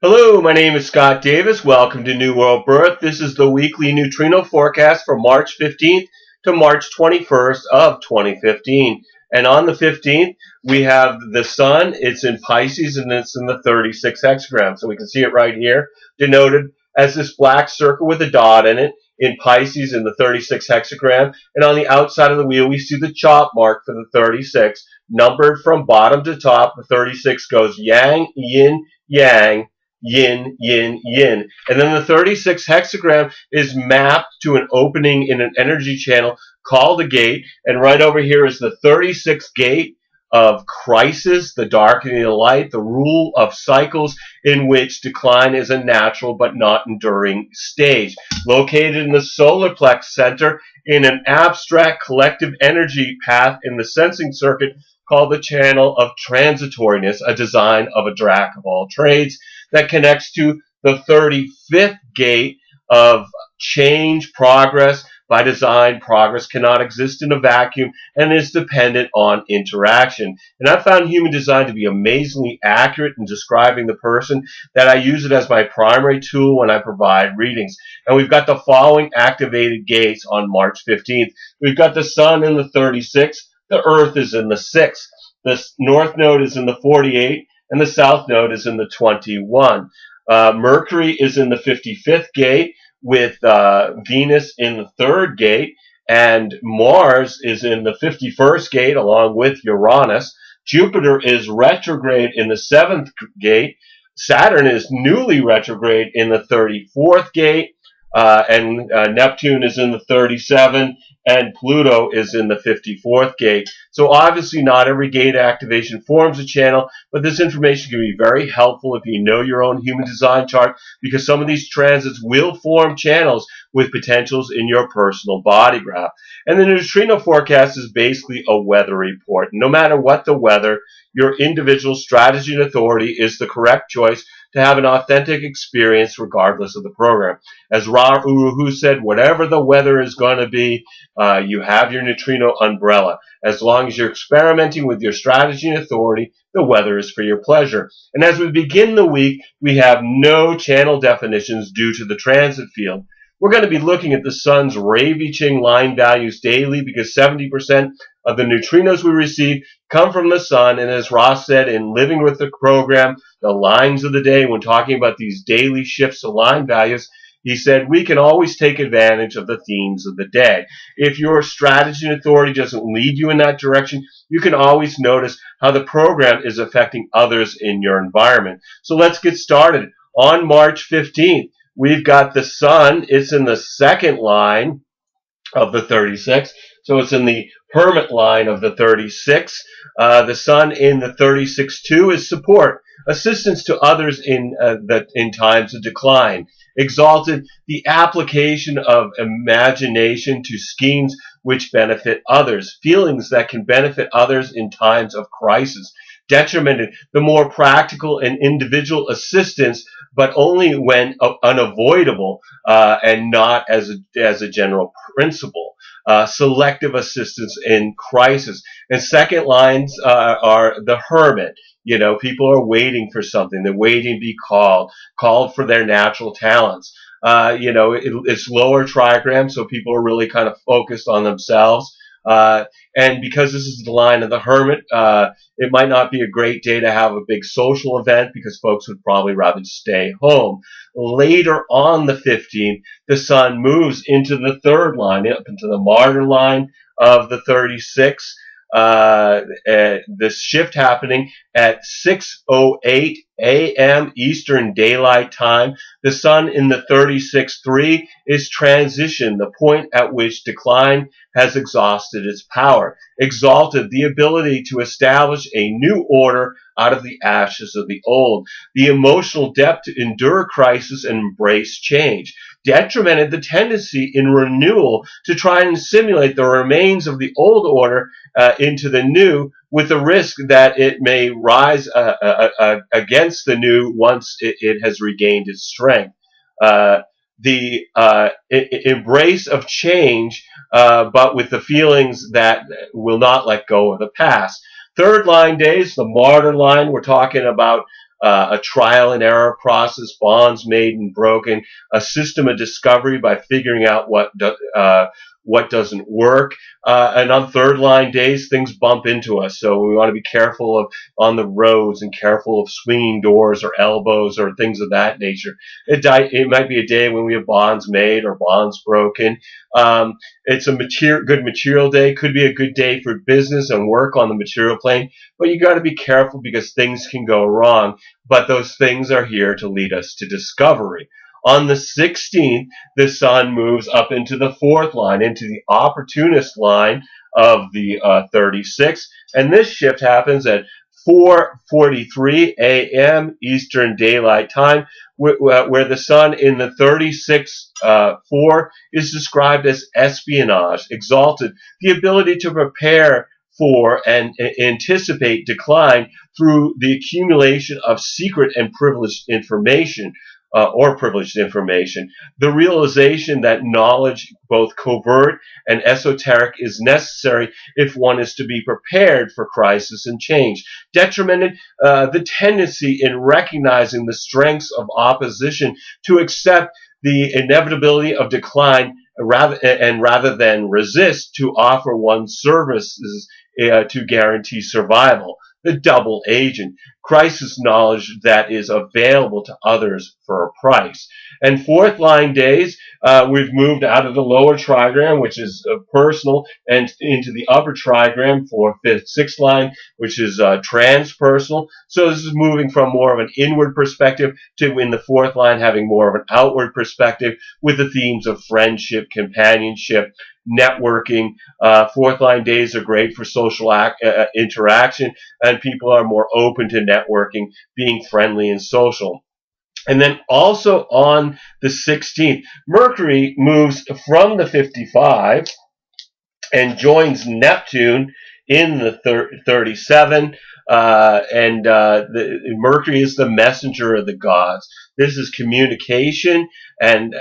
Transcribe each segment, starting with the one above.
Hello, my name is Scott Davis. Welcome to New World Birth. This is the weekly neutrino forecast for March 15th to March 21st of 2015. And on the 15th, we have the sun. It's in Pisces and it's in the 36 hexagram. So we can see it right here, denoted as this black circle with a dot in it in Pisces in the 36 hexagram. And on the outside of the wheel, we see the chop mark for the 36, numbered from bottom to top. The 36 goes yang, yin, yang, yin, yin, yin. And then the 36 hexagram is mapped to an opening in an energy channel called a gate. And right over here is the 36th gate of crisis, the darkening of light, the rule of cycles in which decline is a natural but not enduring stage. Located in the solar plex center in an abstract collective energy path in the sensing circuit called the channel of transitoriness, a design of a jack of all trades that connects to the 35th gate of change, progress. By design, progress cannot exist in a vacuum and is dependent on interaction. And I found human design to be amazingly accurate in describing the person that I use it as my primary tool when I provide readings. And we've got the following activated gates on March 15th. We've got the sun in the 36th, the earth is in the 6th, the north node is in the 48, and the south node is in the 21. Mercury is in the 55th gate, with Venus in the 3rd gate, and Mars is in the 51st gate along with Uranus. Jupiter is retrograde in the 7th gate. Saturn is newly retrograde in the 34th gate, and Neptune is in the 37th, and Pluto is in the 54th gate. So obviously not every gate activation forms a channel, but this information can be very helpful if you know your own human design chart, because some of these transits will form channels with potentials in your personal body graph. And the neutrino forecast is basically a weather report. No matter what the weather, your individual strategy and authority is the correct choice to have an authentic experience regardless of the program. As Ra Uru said, whatever the weather is going to be, you have your neutrino umbrella. As long as you're experimenting with your strategy and authority, the weather is for your pleasure. And as we begin the week, we have no channel definitions due to the transit field. We're going to be looking at the sun's Ravi-Ching line values daily because 70% of the neutrinos we receive come from the sun. And as Ross said in Living with the Program, the lines of the day, when talking about these daily shifts of line values, he said, we can always take advantage of the themes of the day. If your strategy and authority doesn't lead you in that direction, you can always notice how the program is affecting others in your environment. So let's get started. On March 15th, we've got the sun. It's in the 2nd line of the 36. So it's in the hermit line of the 36. The sun in the 36-2 is support, assistance to others in times of decline. Exalted, the application of imagination to schemes which benefit others, feelings that can benefit others in times of crisis. Detrimented, the more practical and individual assistance, but only when unavoidable and not as a general principle. Selective assistance in crisis. And second lines are the hermit. You know, people are waiting for something. They're waiting to be called for their natural talents. It's lower trigram, so people are really kind of focused on themselves. And because this is the line of the hermit, it might not be a great day to have a big social event because folks would probably rather stay home. Later on the 15th, the sun moves into the 3rd line, up into the martyr line of the 36. This shift happening at 6:08 a.m. Eastern Daylight Time. The sun in the 36-3 is transition, the point at which decline has exhausted its power. Exalted, the ability to establish a new order out of the ashes of the old. The emotional depth to endure crisis and embrace change. Detrimented, the tendency in renewal to try and simulate the remains of the old order into the new, with the risk that it may rise against the new once it has regained its strength. The embrace of change, but with the feelings that will not let go of the past. 3rd line days, the martyr line, we're talking about a trial and error process, bonds made and broken, a system of discovery by figuring out what doesn't work. And on third line days, things bump into us. So we want to be careful of on the roads and careful of swinging doors or elbows or things of that nature. It might be a day when we have bonds made or bonds broken. It's a good material day. Could be a good day for business and work on the material plane. But you got to be careful because things can go wrong. But those things are here to lead us to discovery. On the 16th, the sun moves up into the fourth line, into the opportunist line of the 36th, and this shift happens at 4:43 a.m. Eastern Daylight Time, where the sun in the 36th 4 is described as espionage, exalted, the ability to prepare for and anticipate decline through the accumulation of secret and privileged information. The realization that knowledge, both covert and esoteric, is necessary if one is to be prepared for crisis and change. Detrimented the tendency in recognizing the strengths of opposition to accept the inevitability of decline rather than resist to offer one's services to guarantee survival. The double agent, crisis knowledge that is available to others for a price. And fourth line days, we've moved out of the lower trigram, which is personal, and into the upper trigram for fifth, sixth line, which is transpersonal. So this is moving from more of an inward perspective to, in the fourth line, having more of an outward perspective with the themes of friendship, companionship, networking. Fourth line days are great for social interaction, and people are more open to networking, being friendly and social. And then also on the 16th, Mercury moves from the 55 and joins Neptune in the 37. Mercury is the messenger of the gods. This is communication and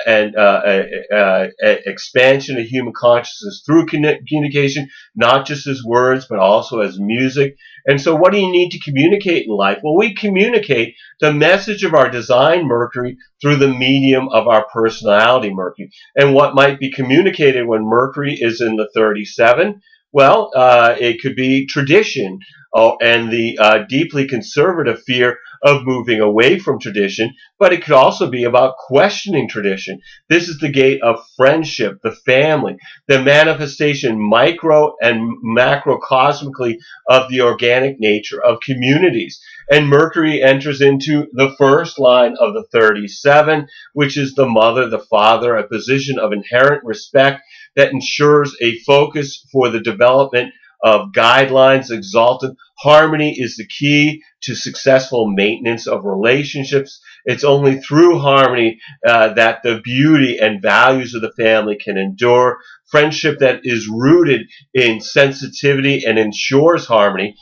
expansion of human consciousness through communication, not just as words, but also as music. And so what do you need to communicate in life? Well, we communicate the message of our design Mercury through the medium of our personality Mercury. And what might be communicated when Mercury is in the 37? Well, it could be tradition and the deeply conservative fear of moving away from tradition, but it could also be about questioning tradition. This is the gate of friendship, the family, the manifestation micro and macrocosmically of the organic nature of communities. And Mercury enters into the first line of the 37, which is the mother, the father, a position of inherent respect that ensures a focus for the development of guidelines. Exalted harmony is the key to successful maintenance of relationships. It's only through harmony that the beauty and values of the family can endure. Friendship that is rooted in sensitivity and ensures harmony.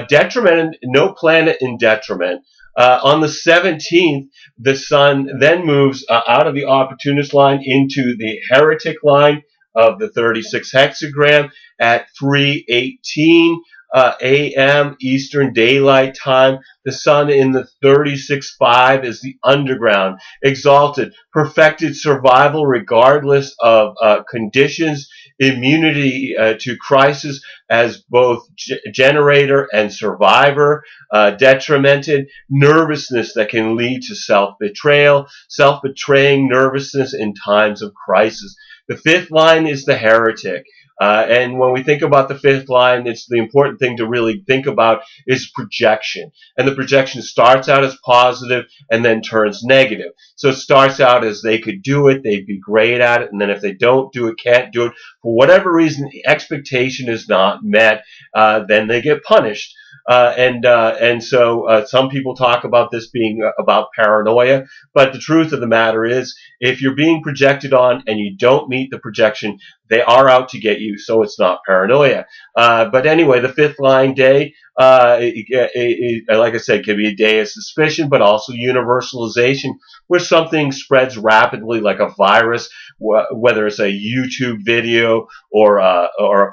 Detriment, no planet in detriment. On the 17th, the sun then moves out of the opportunist line into the heretic line of the 36 hexagram at 3:18 a.m. Eastern Daylight Time. The sun in the 36.5 is the underground, exalted, perfected survival regardless of conditions, immunity to crisis as both generator and survivor, detrimented, nervousness that can lead to self-betrayal, self-betraying nervousness in times of crisis. The fifth line is the heretic. And when we think about the fifth line, it's the important thing to really think about is projection. And the projection starts out as positive and then turns negative. So it starts out as they could do it, they'd be great at it, and then if they don't do it, can't do it, for whatever reason, the expectation is not met, then they get punished. So some people talk about this being about paranoia, but the truth of the matter is, if you're being projected on and you don't meet the projection, they are out to get you, so it's not paranoia. But anyway, the fifth line day, like I said, can be a day of suspicion, but also universalization, where something spreads rapidly like a virus, whether it's a YouTube video or a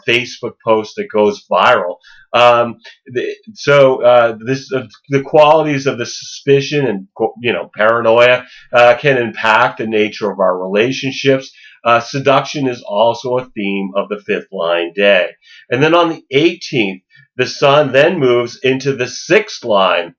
Facebook post that goes viral. The qualities of the suspicion and paranoia can impact the nature of our relationships. Seduction is also a theme of the fifth line day. And then on the 18th, the sun then moves into the sixth line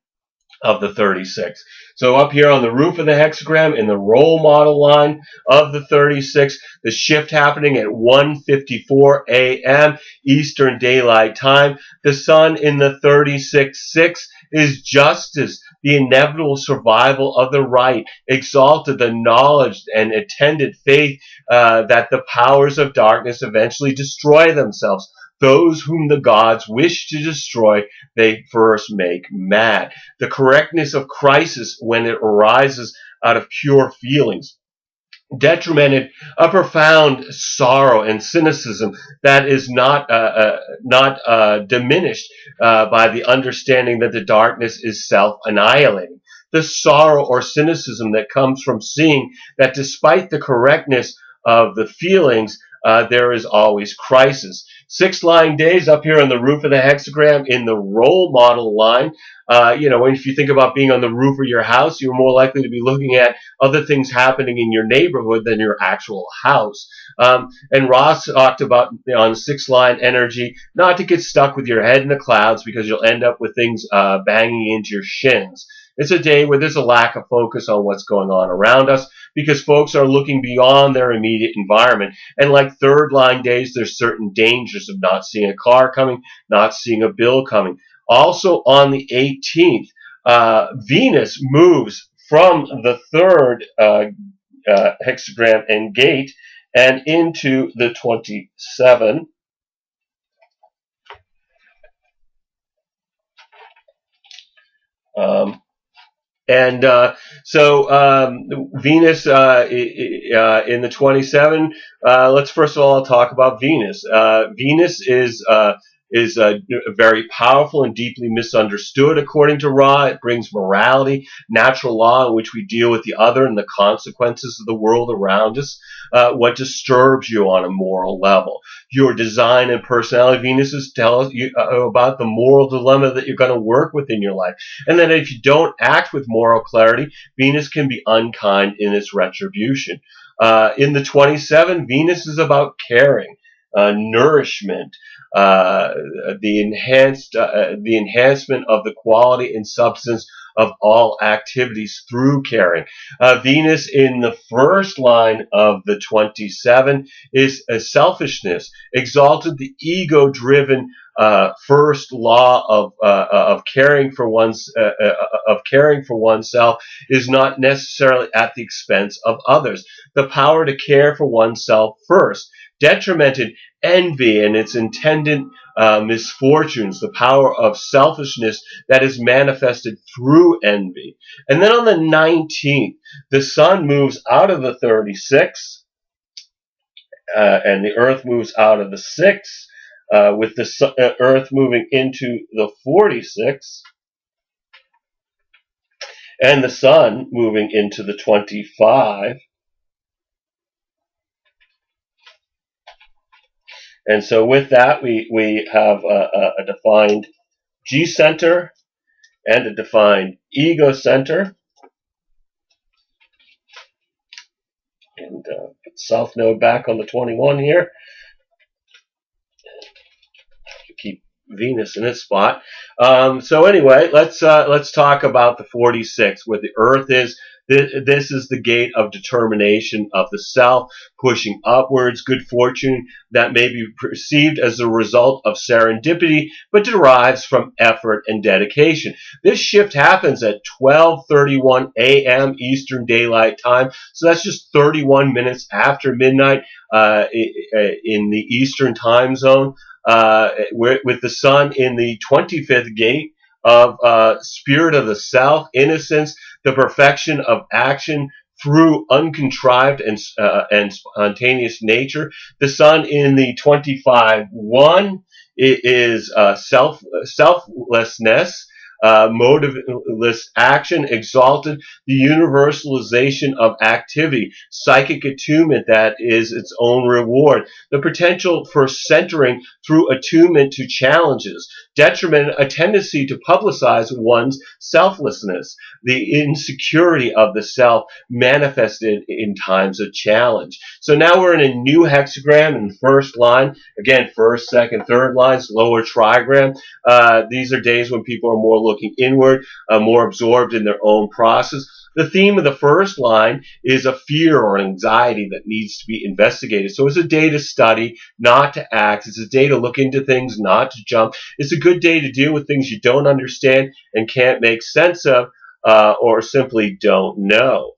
of the 36. So up here on the roof of the hexagram in the role model line of the 36, the shift happening at 1:54 a.m. Eastern Daylight Time. The sun in the 36-6 is justice, the inevitable survival of the right, exalted the knowledge and attended faith that the powers of darkness eventually destroy themselves. Those whom the gods wish to destroy, they first make mad. The correctness of crisis when it arises out of pure feelings. Detrimented a profound sorrow and cynicism that is not diminished by the understanding that the darkness is self-annihilating. The sorrow or cynicism that comes from seeing that despite the correctness of the feelings, there is always crisis. 6 line days up here on the roof of the hexagram in the role model line. If you think about being on the roof of your house, you're more likely to be looking at other things happening in your neighborhood than your actual house. And Ross talked about on 6 line energy, not to get stuck with your head in the clouds because you'll end up with things banging into your shins. It's a day where there's a lack of focus on what's going on around us because folks are looking beyond their immediate environment. And like third line days, there's certain dangers of not seeing a car coming, not seeing a bill coming. Also on the 18th, Venus moves from the third hexagram and gate and into the 27. Venus in the 27. Let's first of all talk about Venus. Venus is very powerful and deeply misunderstood, according to Ra. It brings morality, natural law in which we deal with the other and the consequences of the world around us. What disturbs you on a moral level. Your design and personality, Venus tells you about the moral dilemma that you're going to work with in your life. And then if you don't act with moral clarity, Venus can be unkind in its retribution. In the 27, Venus is about caring, nourishment, the enhancement of the quality and substance of all activities through caring. Venus in the first line of the 27 is selfishness, exalted the ego-driven first law of caring for oneself is not necessarily at the expense of others. The power to care for oneself first. Detrimented envy and its attendant misfortunes, the power of selfishness that is manifested through envy. And then on the 19th, the sun moves out of the 36, and the earth moves out of the 6, with the earth moving into the 46, and the sun moving into the 25. And so with that, we have a defined G center and a defined ego center. And put south node back on the 21 here. Keep Venus in its spot. So anyway, let's talk about the 46, where the Earth is. This is the gate of determination of the self, pushing upwards, good fortune that may be perceived as a result of serendipity, but derives from effort and dedication. This shift happens at 12:31 a.m. Eastern Daylight Time, so that's just 31 minutes after midnight in the Eastern Time Zone, with the sun in the 25th gate of spirit of the self, innocence, the perfection of action, through uncontrived and spontaneous nature. The sun in the 25-1 is selflessness, motiveless action, exalted, the universalization of activity, psychic attunement that is its own reward, the potential for centering through attunement to challenges, detriment, a tendency to publicize one's selflessness, the insecurity of the self manifested in times of challenge. So now we're in a new hexagram in the first line. Again, first, second, third lines, lower trigram. These are days when people are more looking inward, more absorbed in their own process. The theme of the first line is a fear or anxiety that needs to be investigated. So it's a day to study, not to act. It's a day to look into things, not to jump. It's a good day to deal with things you don't understand and can't make sense of, or simply don't know.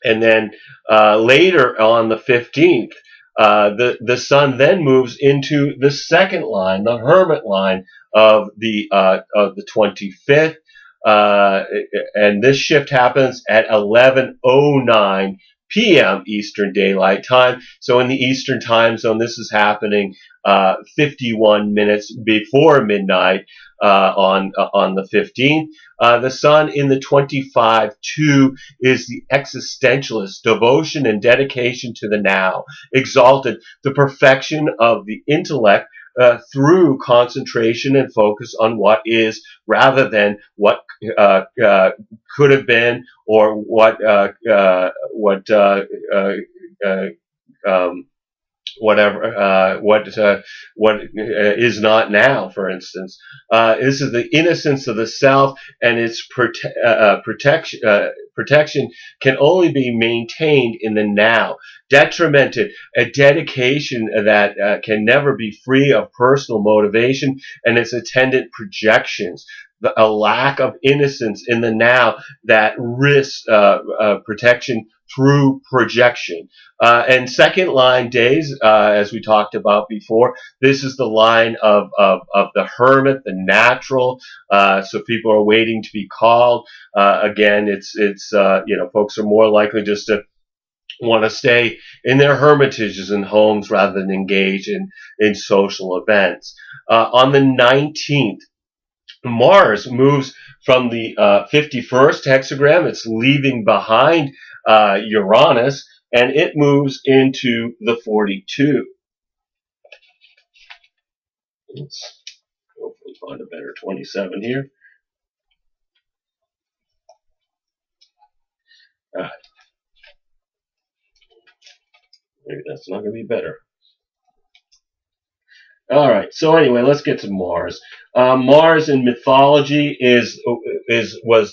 And then later on the 15th, the sun then moves into the second line, the hermit line of the 25th, and this shift happens at 11:09 p.m. Eastern Daylight Time. So in the Eastern Time Zone, this is happening 51 minutes before midnight on the 15th. The sun in the 25-2 is the existentialist, devotion and dedication to the now, exalted, the perfection of the intellect through concentration and focus on what is rather than what could have been or what is not now, for instance. This is the innocence of the self, and its protection can only be maintained in the now. Detrimented, a dedication that can never be free of personal motivation and its attendant projections. A lack of innocence in the now that risks protection through projection. And second line days, as we talked about before, this is the line of the hermit, the natural. So people are waiting to be called. Again, it's folks are more likely just to want to stay in their hermitages and homes rather than engage in social events. On the 19th, Mars moves from the 51st hexagram. It's leaving behind Uranus, and it moves into the 42. Let's hopefully find a better 27 here. All right. Maybe that's not going to be better. All right. So anyway, let's get to Mars. Mars in mythology was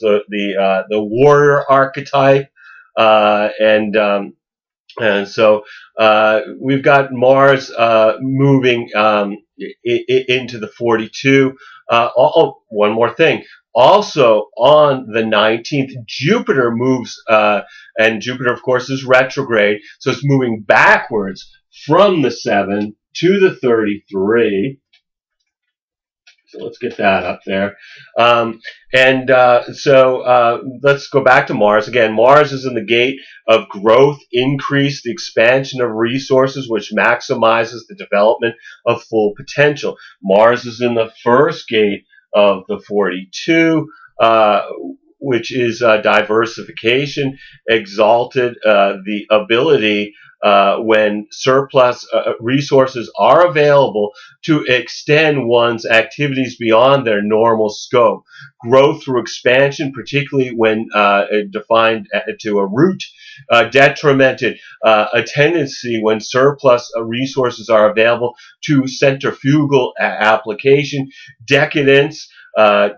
the warrior archetype, and so we've got Mars moving into the 42. One more thing. Also on the 19th, Jupiter moves, and Jupiter, of course, is retrograde, so it's moving backwards from the 7 to the 33. So let's get that up there. So let's go back to Mars. Again, Mars is in the gate of growth, increase, the expansion of resources, which maximizes the development of full potential. Mars is in the first gate of the 42, which is diversification, exalted, the ability when surplus resources are available to extend one's activities beyond their normal scope. Growth through expansion, particularly when defined to a root. Detrimented, a tendency when surplus resources are available to centrifugal application. Decadence,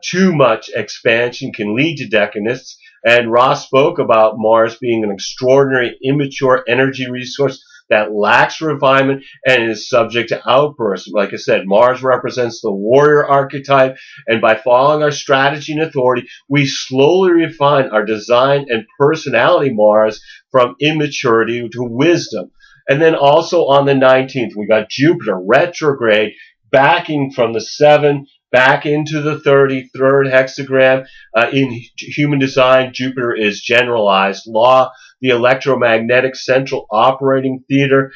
too much expansion can lead to decadence. And Ross spoke about Mars being an extraordinary, immature energy resource that lacks refinement and is subject to outbursts. Like I said, Mars represents the warrior archetype, and by following our strategy and authority, we slowly refine our design and personality Mars from immaturity to wisdom. And then also on the 19th, we got Jupiter retrograde, backing from the 7 back into the 33rd hexagram. In human design, Jupiter is generalized law, the electromagnetic central operating theater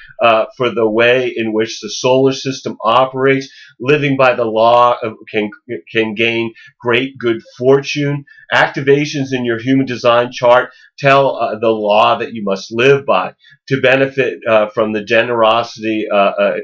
for the way in which the solar system operates. Living by the law can gain great good fortune. Activations in your human design chart tell the law that you must live by. To benefit from the generosity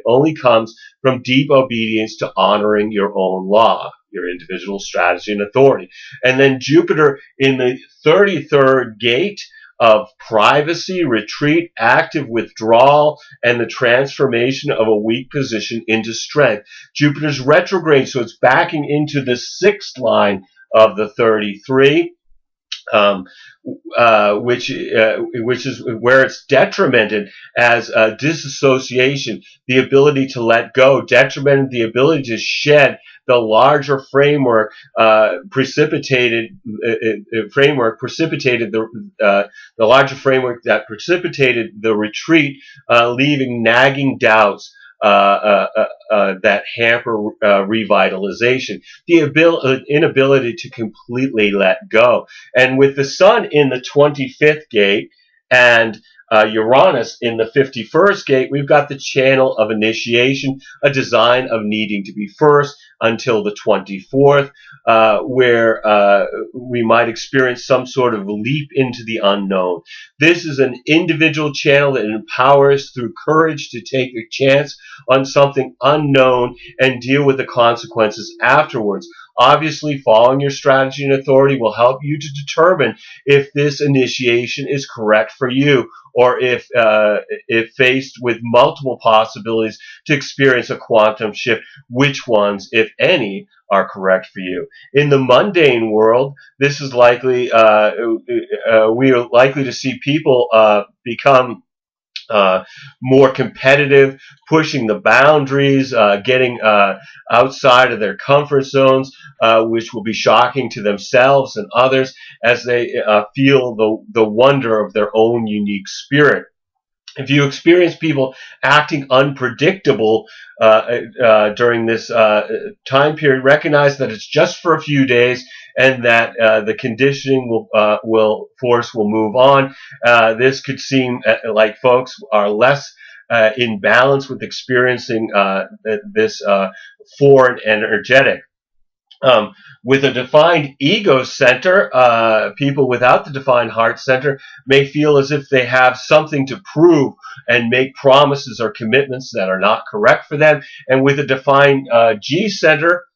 only comes from deep obedience to honoring your own law, your individual strategy and authority. And then Jupiter in the 33rd gate of privacy, retreat, active withdrawal, and the transformation of a weak position into strength. Jupiter's retrograde, so it's backing into the 6th line of the 33. Which is where it's detrimented as disassociation, the ability to let go, detrimented the ability to shed the larger framework precipitated the larger framework that precipitated the retreat, leaving nagging doubts that hamper revitalization, the inability to completely let go. And with the Sun in the 25th gate and Uranus in the 51st gate, we've got the channel of initiation, a design of needing to be first until the 24th, where we might experience some sort of leap into the unknown. This is an individual channel that empowers through courage to take a chance on something unknown and deal with the consequences afterwards. Obviously, following your strategy and authority will help you to determine if this initiation is correct for you, or if faced with multiple possibilities to experience a quantum shift, which ones, if any, are correct for you. In the mundane world, this is likely, we are likely to see people become more competitive, pushing the boundaries, getting outside of their comfort zones, which will be shocking to themselves and others as they feel the wonder of their own unique spirit. If you experience people acting unpredictable during this time period, recognize that it's just for a few days and that the conditioning will move on. This could seem like folks are less in balance with experiencing this foreign energetic. With a defined ego center, people without the defined heart center may feel as if they have something to prove and make promises or commitments that are not correct for them. And with a defined G center,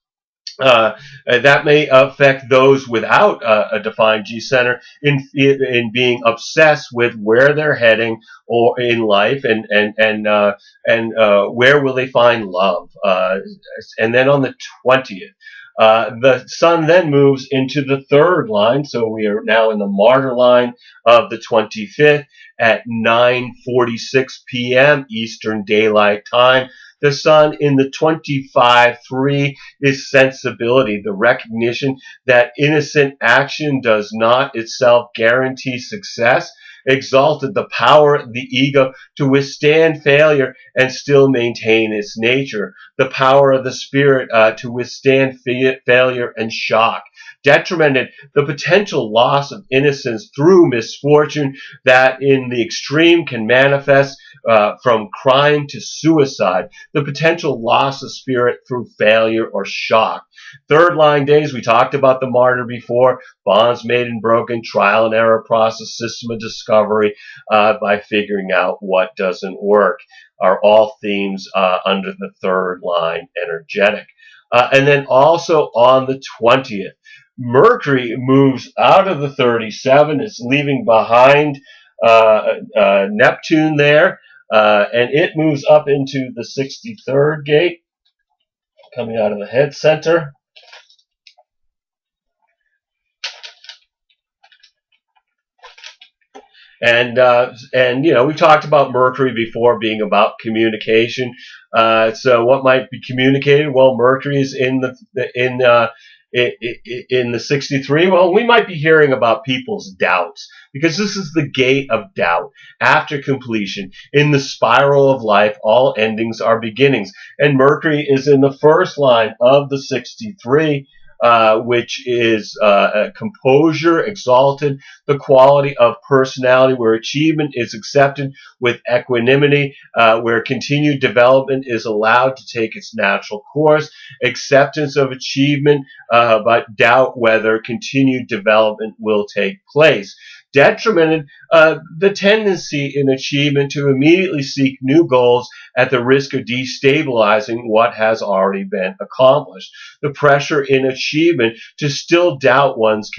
that may affect those without a defined G center in being obsessed with where they're heading or in life and where will they find love. And then on the 20th. The Sun then moves into the 3rd line, so we are now in the martyr line of the 25th at 9:46 p.m. Eastern Daylight Time. The Sun in the 25-3 is sensibility, the recognition that innocent action does not itself guarantee success. Exalted, the power of the ego to withstand failure and still maintain its nature. The power of the spirit to withstand failure and shock. Detrimented, the potential loss of innocence through misfortune that in the extreme can manifest from crime to suicide. The potential loss of spirit through failure or shock. 3rd line days, we talked about the martyr before, bonds made and broken, trial and error process, system of discovery by figuring out what doesn't work, are all themes under the 3rd line energetic. And then also on the 20th, Mercury moves out of the 37, it's leaving behind Neptune there, and it moves up into the 63rd gate, coming out of the head center. And we've talked about Mercury before being about communication. So what might be communicated? Well, Mercury is in the 63. Well, we might be hearing about people's doubts because this is the gate of doubt. After completion, in the spiral of life, all endings are beginnings. And Mercury is in the 1st line of the 63. which is composure, exalted, the quality of personality, where achievement is accepted with equanimity, where continued development is allowed to take its natural course, acceptance of achievement, but doubt whether continued development will take place. Detrimented, the tendency in achievement to immediately seek new goals at the risk of destabilizing what has already been accomplished. The pressure in achievement to still doubt one's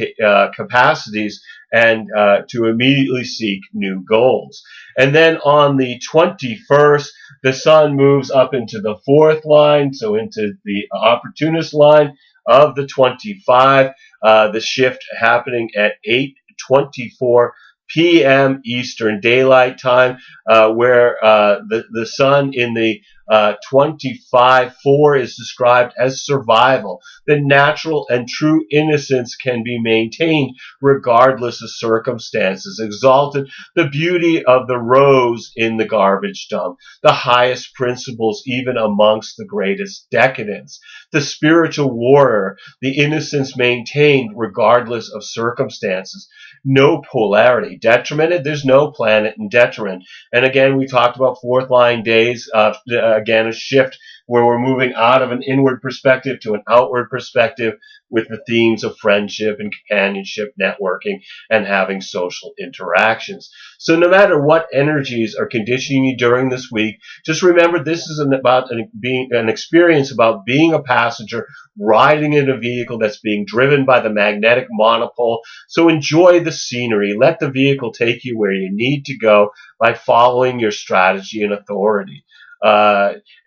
capacities and to immediately seek new goals. And then on the 21st, the sun moves up into the fourth line, so into the opportunist line of the 25, the shift happening at 8:24 p.m. Eastern Daylight Time, where the sun in the 25:4 is described as survival. The natural and true innocence can be maintained regardless of circumstances. Exalted, the beauty of the rose in the garbage dump, the highest principles even amongst the greatest decadence. The spiritual warrior, the innocence maintained regardless of circumstances. No polarity. Detrimented, there's no planet in detriment. And again, we talked about fourth line days, again, a shift where we're moving out of an inward perspective to an outward perspective with the themes of friendship and companionship, networking, and having social interactions. So no matter what energies are conditioning you during this week, just remember this is about being an experience about being a passenger riding in a vehicle that's being driven by the magnetic monopole. So enjoy the scenery. Let the vehicle take you where you need to go by following your strategy and authority.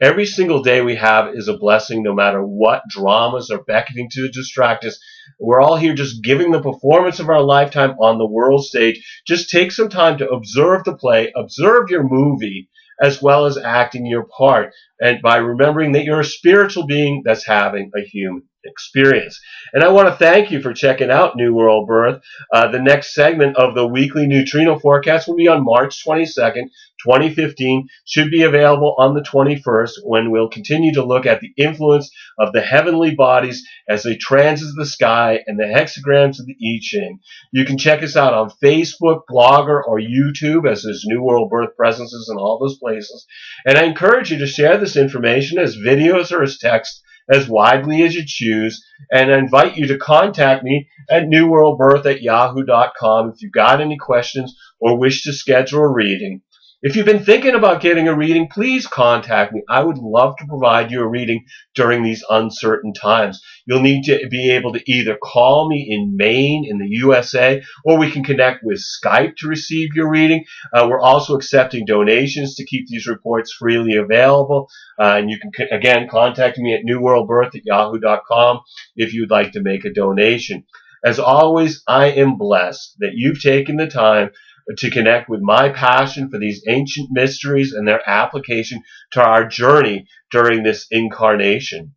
Every single day we have is a blessing, no matter what dramas are beckoning to distract us. We're all here just giving the performance of our lifetime on the world stage. Just take some time to observe the play, observe your movie, as well as acting your part, and by remembering that you're a spiritual being that's having a human experience. And I want to thank you for checking out New World Birth. The next segment of the weekly neutrino forecast will be on March 22nd, 2015. Should be available on the 21st, when we'll continue to look at the influence of the heavenly bodies as they transit the sky and the hexagrams of the I Ching. You can check us out on Facebook, Blogger, or YouTube, as there's New World Birth presences in all those places. And I encourage you to share this information as videos or as text as widely as you choose, and I invite you to contact me at newworldbirth@yahoo.com if you've got any questions or wish to schedule a reading. If you've been thinking about getting a reading, please contact me. I would love to provide you a reading during these uncertain times. You'll need to be able to either call me in Maine in the USA, or we can connect with Skype to receive your reading. We're also accepting donations to keep these reports freely available. And you can, again, contact me at newworldbirth@yahoo.com if you'd like to make a donation. As always, I am blessed that you've taken the time to connect with my passion for these ancient mysteries and their application to our journey during this incarnation.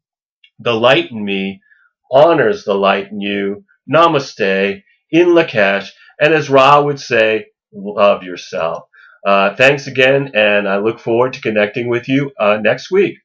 The light in me honors the light in you. Namaste, in Lakesh, and as Ra would say, love yourself. Thanks again, and I look forward to connecting with you next week.